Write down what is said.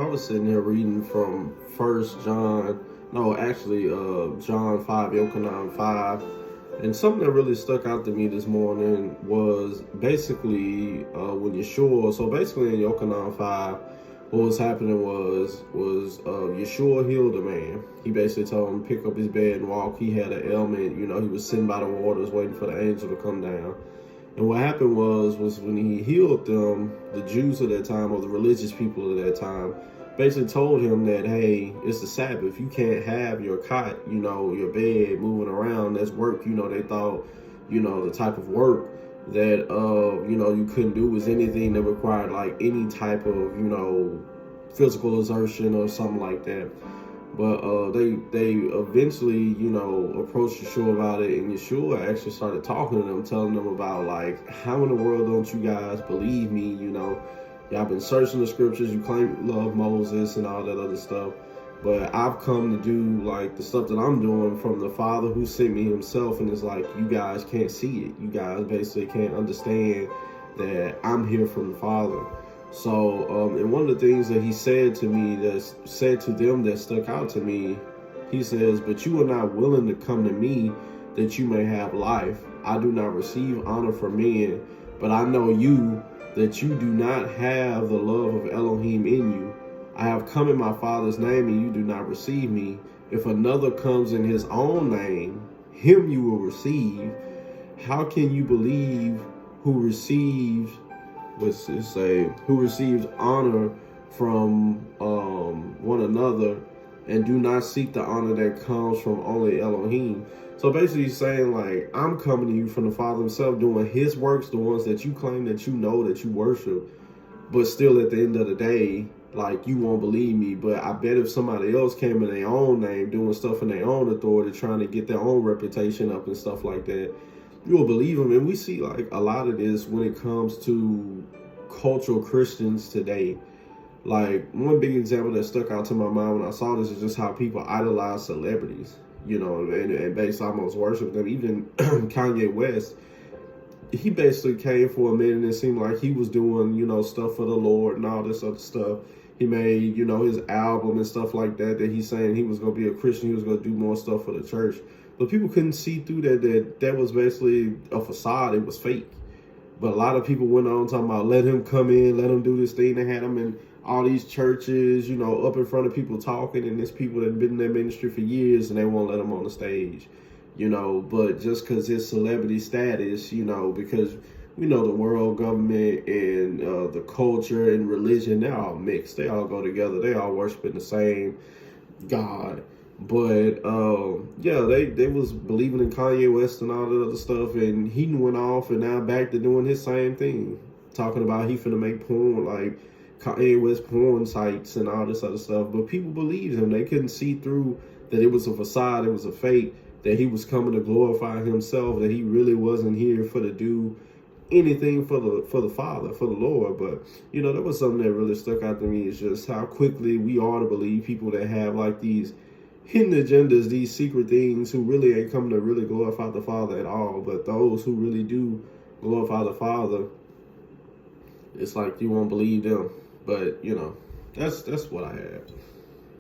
I was sitting here reading from First John, no, actually, John 5, Yochanan 5, and something that really stuck out to me this morning was basically when Yeshua. So basically, in Yochanan 5, what was happening was Yeshua healed a man. He basically told him to pick up his bed and walk. He had an ailment. He was sitting by the waters waiting for the angel to come down. And what happened was when he healed them, the Jews of that time, or the religious people of that time, basically told him that, hey, it's the Sabbath. You can't have your cot, your bed moving around. That's work. They thought, the type of work that, you couldn't do was anything that required like any type of, physical exertion or something like that. But they eventually, approached Yeshua about it, and Yeshua actually started talking to them, telling them about, like, how in the world don't you guys believe me? Y'all been searching the scriptures, you claim you love Moses and all that other stuff, but I've come to do, like, the stuff that I'm doing from the Father who sent me himself, and it's like, you guys can't see it. You guys basically can't understand that I'm here from the Father. So, and one of the things that he said to me, that said to them that stuck out to me, he says, but you are not willing to come to me that you may have life. I do not receive honor from men, but I know you, that you do not have the love of Elohim in you. I have come in my Father's name, and you do not receive me. If another comes in his own name, him you will receive. How can you believe who receives who receives honor from one another, and do not seek the honor that comes from only Elohim? So basically he's saying, like, I'm coming to you from the Father himself, doing his works, the ones that you claim that you know, that you worship, but still at the end of the day, like, you won't believe me. But I bet if somebody else came in their own name, doing stuff in their own authority, trying to get their own reputation up and stuff like that, you will believe them. And we see, like, a lot of this when it comes to cultural Christians today. Like, one big example that stuck out to my mind when I saw this is just how people idolize celebrities, and basically almost worship them. Even Kanye West, he basically came for a minute, and it seemed like he was doing, stuff for the Lord and all this other stuff. He made, his album and stuff like that he's saying he was going to be a Christian, he was going to do more stuff for the church. But people couldn't see through that was basically a facade. It was fake. But a lot of people went on talking about, let him come in, let him do this thing. They had him in all these churches, up in front of people talking, and there's people that have been in their ministry for years, and they won't let him on the stage, But just because his celebrity status, because we know the world government and the culture and religion, they're all mixed. They all go together. They all worshiping the same God. But they was believing in Kanye West and all that other stuff, and he went off and now back to doing his same thing, talking about he finna make porn, like Kanye West porn sites and all this other stuff. But people believed him. They couldn't see through that it was a facade, it was a fake, that he was coming to glorify himself, that he really wasn't here to do anything for the Father, for the Lord. But that was something that really stuck out to me, is just how quickly we are to believe people that have like these hidden agendas, these secret things, who really ain't come to really glorify the Father at all. But those who really do glorify the Father, it's like you won't believe them. But that's what I have.